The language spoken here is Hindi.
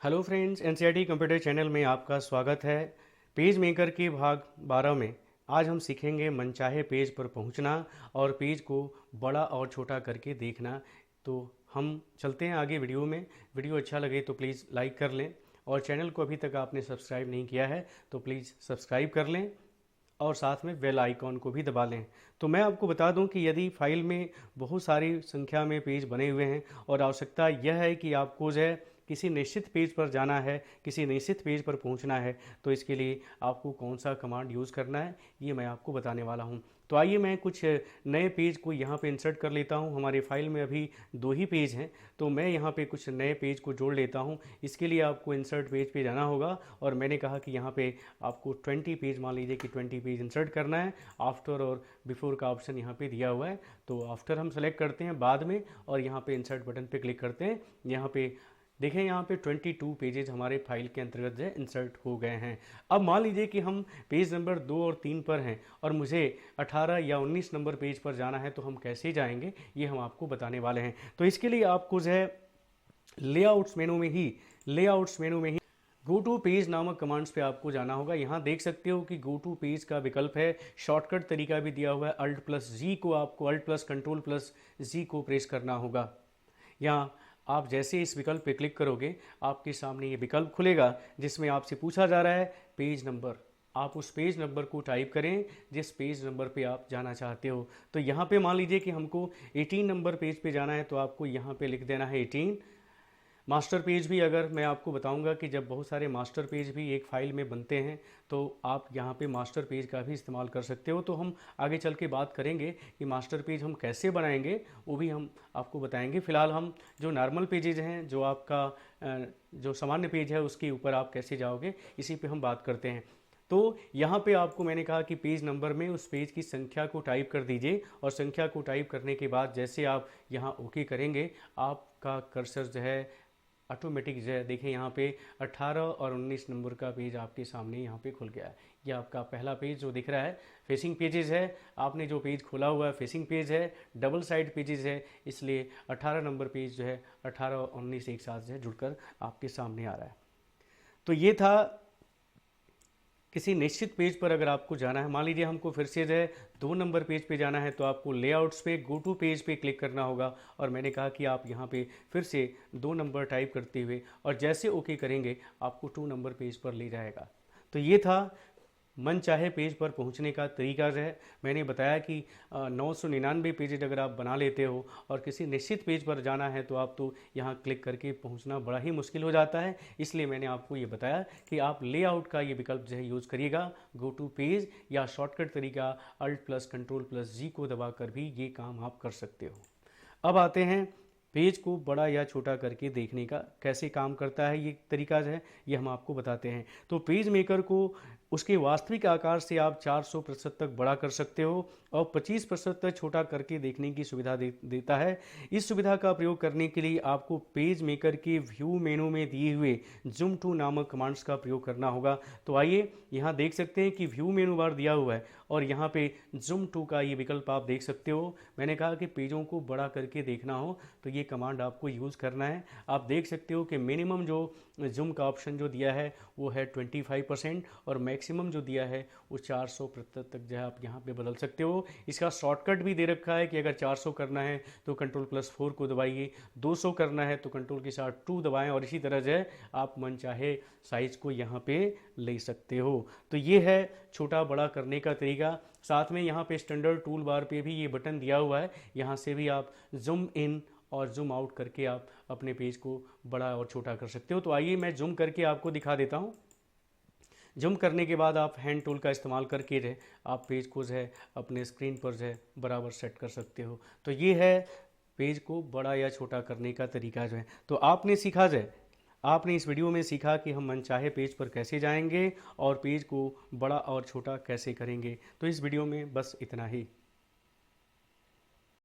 Hello friends, NCERT computer channel में आपका स्वागत है। पेज मेकर के भाग 12 में आज हम सीखेंगे मनचाहे पेज पर पहुंचना और पेज को बड़ा और छोटा करके देखना। तो हम चलते हैं आगे वीडियो में। वीडियो अच्छा लगे तो प्लीज़ लाइक कर लें और चैनल को अभी तक आपने सब्सक्राइब नहीं किया है तो प्लीज़ सब्सक्राइब कर लें और साथ में बेल आइकॉन को भी दबा लें। तो मैं आपको बता दूं कि यदि फाइल में बहुत सारी संख्या में पेज बने हुए हैं और आवश्यकता यह है कि आपको जो है किसी निश्चित पेज पर जाना है, किसी निश्चित पेज पर पहुंचना है, तो इसके लिए आपको कौन सा कमांड यूज़ करना है ये मैं आपको बताने वाला हूं। तो आइए मैं कुछ नए पेज को यहाँ पे इंसर्ट कर लेता हूँ। हमारे फाइल में अभी 2 ही पेज हैं, तो मैं यहाँ पे कुछ नए पेज को जोड़ लेता हूँ। इसके लिए आपको इंसर्ट पेज पे जाना होगा और मैंने कहा कि यहाँ पे आपको 20 पेज, मान लीजिए कि 20 पेज इंसर्ट करना है। आफ्टर और बिफोर का ऑप्शन यहाँ पे दिया हुआ है, तो आफ्टर हम सेलेक्ट करते हैं बाद में और यहाँ पे इंसर्ट बटन पे क्लिक करते हैं। यहाँ पे देखें, यहाँ पे 22 पेजेस हमारे फाइल के अंतर्गत जो है इंसर्ट हो गए हैं। अब मान लीजिए कि हम पेज नंबर 2 और 3 पर हैं और मुझे 18 या 19 नंबर पेज पर जाना है, तो हम कैसे जाएंगे ये हम आपको बताने वाले हैं। तो इसके लिए आपको जो है लेआउट्स मेनू में ही गो टू पेज नामक कमांड्स पे आपको जाना होगा। यहाँ देख सकते हो कि गो टू पेज का विकल्प है, शॉर्टकट तरीका भी दिया हुआ है। Alt+G को आपको Alt+Ctrl+G को प्रेस करना होगा। यहाँ आप जैसे इस विकल्प पे क्लिक करोगे आपके सामने ये विकल्प खुलेगा जिसमें आपसे पूछा जा रहा है पेज नंबर। आप उस पेज नंबर को टाइप करें जिस पेज नंबर पे आप जाना चाहते हो। तो यहाँ पे मान लीजिए कि हमको 18 नंबर पेज पे जाना है, तो आपको यहाँ पे लिख देना है 18। मास्टर पेज भी, अगर मैं आपको बताऊंगा कि जब बहुत सारे मास्टर पेज भी एक फाइल में बनते हैं तो आप यहाँ पे मास्टर पेज का भी इस्तेमाल कर सकते हो। तो हम आगे चल के बात करेंगे कि मास्टर पेज हम कैसे बनाएंगे, वो भी हम आपको बताएंगे। फिलहाल हम जो नॉर्मल पेजेज हैं, जो आपका जो सामान्य पेज है उसके ऊपर आप कैसे जाओगे इसी पे हम बात करते हैं। तो यहाँ पे आपको मैंने कहा कि पेज नंबर में उस पेज की संख्या को टाइप कर दीजिए और संख्या को टाइप करने के बाद जैसे आप यहाँ ओके करेंगे आपका कर्सर जो है ऑटोमेटिक जो है, देखें यहाँ पे 18 और 19 नंबर का पेज आपके सामने यहाँ पे खुल गया है। ये आपका पहला पेज जो दिख रहा है फेसिंग पेजेस है। आपने जो पेज खोला हुआ है फेसिंग पेज है, डबल साइड पेजेस है, इसलिए 18 नंबर पेज जो है 18 और 19 एक साथ जो है जुड़कर आपके सामने आ रहा है। तो ये था किसी निश्चित पेज पर अगर आपको जाना है। मान लीजिए हमको फिर से जो है 2 नंबर पेज पे जाना है, तो आपको लेआउट्स पे गो टू पेज पे क्लिक करना होगा और मैंने कहा कि आप यहाँ पे फिर से 2 नंबर टाइप करते हुए और जैसे ओके करेंगे आपको 2 नंबर पेज पर ले जाएगा। तो ये था मन चाहे पेज पर पहुंचने का तरीका जो है। मैंने बताया कि 999 पेजेज अगर आप बना लेते हो और किसी निश्चित पेज पर जाना है तो आप तो यहाँ क्लिक करके पहुंचना बड़ा ही मुश्किल हो जाता है। इसलिए मैंने आपको ये बताया कि आप लेआउट का ये विकल्प जो है यूज़ करिएगा, गो टू पेज, या शॉर्टकट तरीका Alt+Ctrl+G को दबाकर भी ये काम आप कर सकते हो। अब आते हैं पेज को बड़ा या छोटा करके देखने का कैसे काम करता है। ये तरीका जो है ये हम आपको बताते हैं। तो पेज मेकर को उसके वास्तविक आकार से आप 400% तक बड़ा कर सकते हो और 25% तक छोटा करके देखने की सुविधा देता है। इस सुविधा का प्रयोग करने के लिए आपको पेज मेकर के व्यू मेनू में दिए हुए जूम टू नामक कमांड्स का प्रयोग करना होगा। तो आइए यहाँ देख सकते हैं कि व्यू मेनू बार दिया हुआ है और यहाँ पे जूम टू का ये विकल्प आप देख सकते हो। मैंने कहा कि पेजों को बड़ा करके देखना हो तो ये कमांड आपको यूज़ करना है। आप देख सकते हो कि मिनिमम जो जूम का ऑप्शन जो दिया है वो है 25% और मैक्सिमम जो दिया है वो 400% तक जो है आप यहाँ पे बदल सकते हो। इसका शॉर्टकट भी दे रखा है कि अगर 400 करना है तो Ctrl+4 को दबाइए, 200 करना है तो कंट्रोल के साथ 2 दबाएं और इसी तरह जो है आप मन चाहे साइज को यहाँ पे ले सकते हो। तो ये है छोटा बड़ा करने का तरीका। साथ में यहाँ पे स्टैंडर्ड टूल बार पे भी ये बटन दिया हुआ है, यहाँ से भी आप जूम इन और जूम आउट करके आप अपने पेज को बड़ा और छोटा कर सकते हो। तो आइए मैं जूम करके आपको दिखा देता हूँ। जूम करने के बाद आप हैंड टूल का इस्तेमाल करके जो है आप पेज को जो है अपने स्क्रीन पर जो है बराबर सेट कर सकते हो। तो ये है पेज को बड़ा या छोटा करने का तरीका जो है। तो आपने सीखा जो है, आपने इस वीडियो में सीखा कि हम मनचाहे पेज पर कैसे जाएंगे और पेज को बड़ा और छोटा कैसे करेंगे। तो इस वीडियो में बस इतना ही।